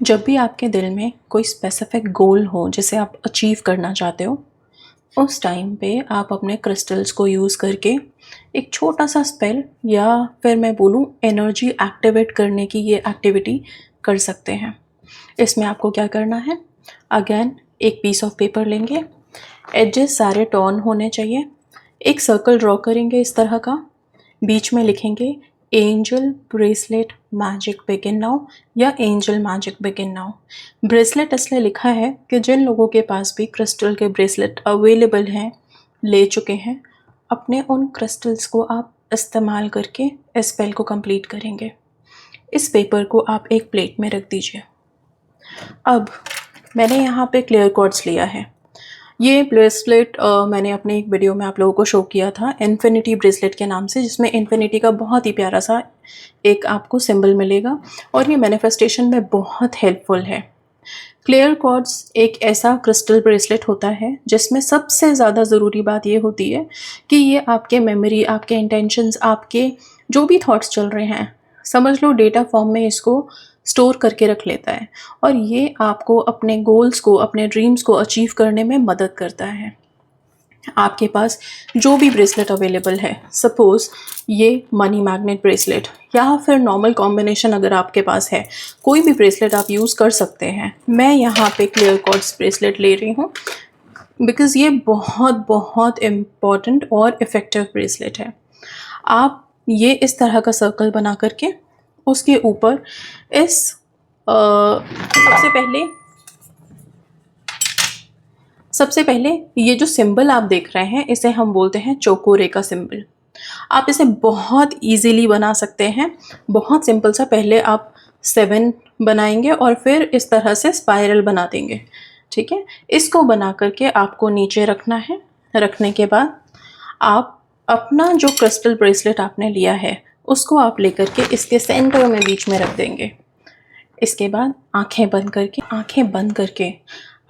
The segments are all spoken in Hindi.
जब भी आपके दिल में कोई स्पेसिफिक गोल हो जिसे आप अचीव करना चाहते हो, उस टाइम पे आप अपने क्रिस्टल्स को यूज़ करके एक छोटा सा स्पेल या फिर मैं बोलूँ एनर्जी एक्टिवेट करने की ये एक्टिविटी कर सकते हैं। इसमें आपको क्या करना है, अगेन एक पीस ऑफ पेपर लेंगे, एजेस सारे टर्न होने चाहिए, एक सर्कल ड्रॉ करेंगे इस तरह का, बीच में लिखेंगे angel bracelet magic begin now या angel magic begin now. Bracelet इसलिए लिखा है कि जिन लोगों के पास भी क्रिस्टल के ब्रेसलेट अवेलेबल हैं, ले चुके हैं, अपने उन क्रिस्टल्स को आप इस्तेमाल करके इस स्पेल को कंप्लीट करेंगे। इस पेपर को आप एक प्लेट में रख दीजिए। अब मैंने यहाँ पे क्लियर क्वार्ट्ज लिया है। ये ब्रेसलेट मैंने अपने एक वीडियो में आप लोगों को शो किया था इन्फिनिटी ब्रेसलेट के नाम से, जिसमें इन्फिनिटी का बहुत ही प्यारा सा एक आपको सिंबल मिलेगा और ये मैनिफेस्टेशन में बहुत हेल्पफुल है। क्लियर क्वार्ट्ज एक ऐसा क्रिस्टल ब्रेसलेट होता है जिसमें सबसे ज़्यादा ज़रूरी बात ये होती है कि ये आपके मेमोरी, आपके इंटेंशंस, आपके जो भी थॉट्स चल रहे हैं, समझ लो डेटा फॉर्म में इसको स्टोर करके रख लेता है और ये आपको अपने गोल्स को, अपने ड्रीम्स को अचीव करने में मदद करता है। आपके पास जो भी ब्रेसलेट अवेलेबल है, सपोज़ ये मनी मैग्नेट ब्रेसलेट या फिर नॉर्मल कॉम्बिनेशन अगर आपके पास है, कोई भी ब्रेसलेट आप यूज़ कर सकते हैं। मैं यहाँ पे क्लियर क्वार्ट्ज ब्रेसलेट ले रही हूँ बिकॉज़ ये बहुत बहुत इम्पॉर्टेंट और इफ़ेक्टिव ब्रेसलेट है। आप ये इस तरह का सर्कल बना करके उसके ऊपर इस सबसे पहले ये जो सिंबल आप देख रहे हैं, इसे हम बोलते हैं चोकोरे का सिंबल। आप इसे बहुत इजीली बना सकते हैं। बहुत सिंपल सा, पहले आप 7 बनाएंगे और फिर इस तरह से स्पाइरल बना देंगे। ठीक है, इसको बना करके आपको नीचे रखना है। रखने के बाद आप अपना जो क्रिस्टल ब्रेसलेट आपने लिया है उसको आप लेकर के इसके सेंटर में बीच में रख देंगे। इसके बाद आंखें बंद करके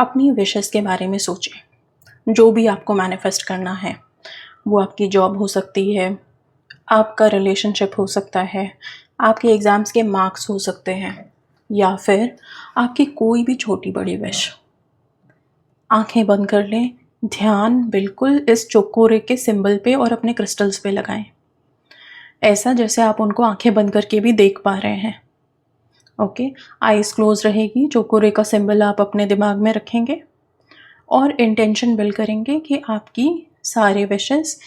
अपनी विशेस के बारे में सोचें। जो भी आपको मैनिफेस्ट करना है, वो आपकी जॉब हो सकती है, आपका रिलेशनशिप हो सकता है, आपके एग्ज़ाम्स के मार्क्स हो सकते हैं, या फिर आपकी कोई भी छोटी बड़ी विश। आंखें बंद कर लें, ध्यान बिल्कुल इस चोकोरे के सिंबल पे और अपने क्रिस्टल्स पे लगाएं, ऐसा जैसे आप उनको आंखें बंद करके भी देख पा रहे हैं। ओके, आइज़ क्लोज रहेगी, चोकोरे का सिंबल आप अपने दिमाग में रखेंगे और इंटेंशन बिल्ड करेंगे कि आपकी सारे विशेस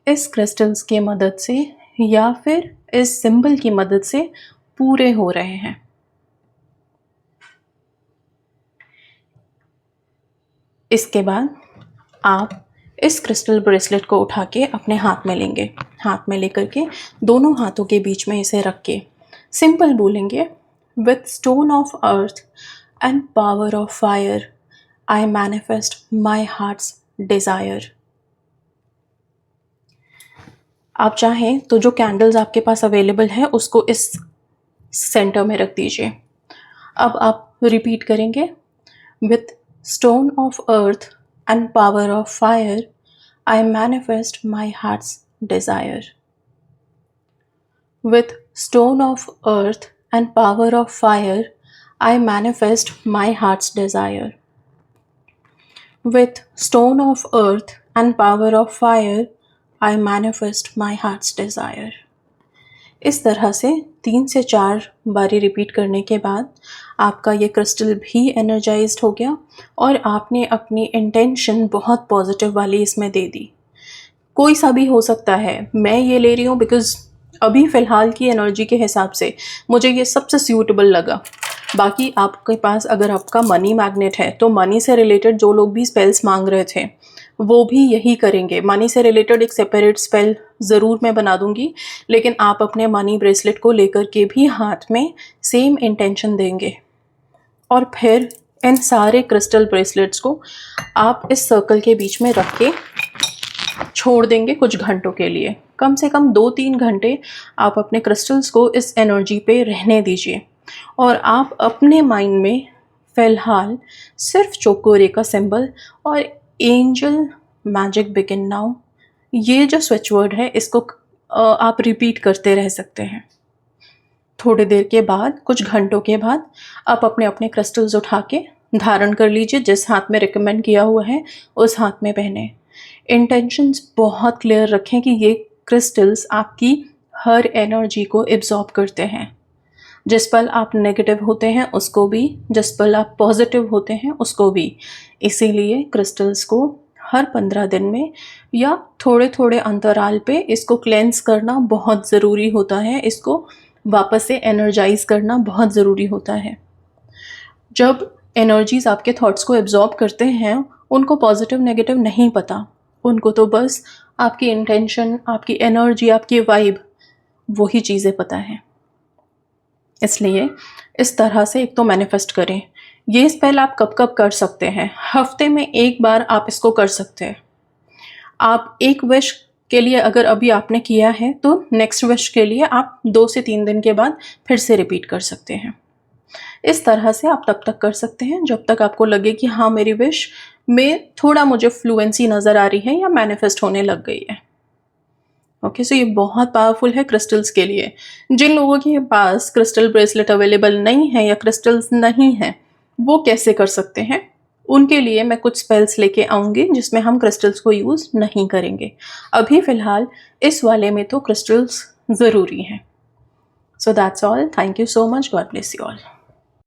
इस क्रिस्टल्स की मदद से या फिर इस सिंबल की मदद से पूरे हो रहे हैं। इसके बाद आप इस क्रिस्टल ब्रेसलेट को उठा के अपने हाथ में लेंगे। हाथ में लेकर के दोनों हाथों के बीच में इसे रख के सिंपल बोलेंगे, with stone of earth and power of fire I manifest my hearts desire. आप चाहें तो जो कैंडल्स आपके पास अवेलेबल है उसको इस सेंटर में रख दीजिए। अब आप रिपीट करेंगे, with stone of earth and power of fire I manifest my hearts desire. With stone of earth and power of fire I manifest my hearts desire. With stone of earth and power of fire, I manifest my heart's desire. इस तरह से 3 से 4 बारी रिपीट करने के बाद आपका ये क्रिस्टल भी एनर्जाइज्ड हो गया और आपने अपनी इंटेंशन बहुत पॉजिटिव वाली इसमें दे दी। कोई सा भी हो सकता है, मैं ये ले रही हूँ बिकॉज़ अभी फ़िलहाल की एनर्जी के हिसाब से मुझे ये सबसे सूटेबल लगा। बाकी आपके पास अगर आपका मनी मैग्नेट है तो मनी से रिलेटेड जो लोग भी स्पेल्स मांग रहे थे वो भी यही करेंगे। मनी से रिलेटेड एक सेपरेट स्पेल ज़रूर मैं बना दूंगी, लेकिन आप अपने मनी ब्रेसलेट को लेकर के भी हाथ में सेम इंटेंशन देंगे और फिर इन सारे क्रिस्टल ब्रेसलेट्स को आप इस सर्कल के बीच में रख के छोड़ देंगे कुछ घंटों के लिए। कम से कम 2-3 घंटे आप अपने क्रिस्टल्स को इस एनर्जी पे रहने दीजिए और आप अपने माइंड में फ़िलहाल सिर्फ चोकोरे का सिंबल और एंजल मैजिक बिगिन नाउ, ये जो स्विच वर्ड है इसको आप रिपीट करते रह सकते हैं। थोड़ी देर के बाद, कुछ घंटों के बाद आप अपने अपने क्रिस्टल्स उठा के धारण कर लीजिए। जिस हाथ में रिकमेंड किया हुआ है उस हाथ में पहने। इंटेंशंस बहुत क्लियर रखें कि ये क्रिस्टल्स आपकी हर एनर्जी को एब्जॉर्ब करते हैं। जिस पल आप नेगेटिव होते हैं उसको भी, जिस पल आप पॉजिटिव होते हैं उसको भी। इसीलिए क्रिस्टल्स को हर 15 दिन में या थोड़े थोड़े अंतराल पे इसको क्लेंस करना बहुत ज़रूरी होता है। इसको वापस से एनर्जाइज करना बहुत ज़रूरी होता है। जब एनर्जीज आपके थॉट्स को एब्जॉर्ब करते हैं, उनको पॉजिटिव नेगेटिव नहीं पता, उनको तो बस आपकी इंटेंशन, आपकी एनर्जी, आपकी वाइब, वही चीज़ें पता है। इसलिए इस तरह से एक तो मैनिफेस्ट करें। ये स्पेल आप कब कब कर सकते हैं? हफ्ते में एक बार आप इसको कर सकते हैं। आप एक विश के लिए अगर अभी आपने किया है तो नेक्स्ट विश के लिए आप 2 से 3 दिन के बाद फिर से रिपीट कर सकते हैं। इस तरह से आप तब तक कर सकते हैं जब तक आपको लगे कि हाँ, मेरी विश में थोड़ा मुझे फ्लुएंसी नज़र आ रही है या मैनिफेस्ट होने लग गई है। ओके, सो ये बहुत पावरफुल है क्रिस्टल्स के लिए। जिन लोगों के पास क्रिस्टल ब्रेसलेट अवेलेबल नहीं है या क्रिस्टल्स नहीं हैं, वो कैसे कर सकते हैं? उनके लिए मैं कुछ स्पेल्स लेके आऊँगी जिसमें हम क्रिस्टल्स को यूज़ नहीं करेंगे। अभी फ़िलहाल इस वाले में तो क्रिस्टल्स ज़रूरी हैं। So that's all. Thank you so much. God bless you all.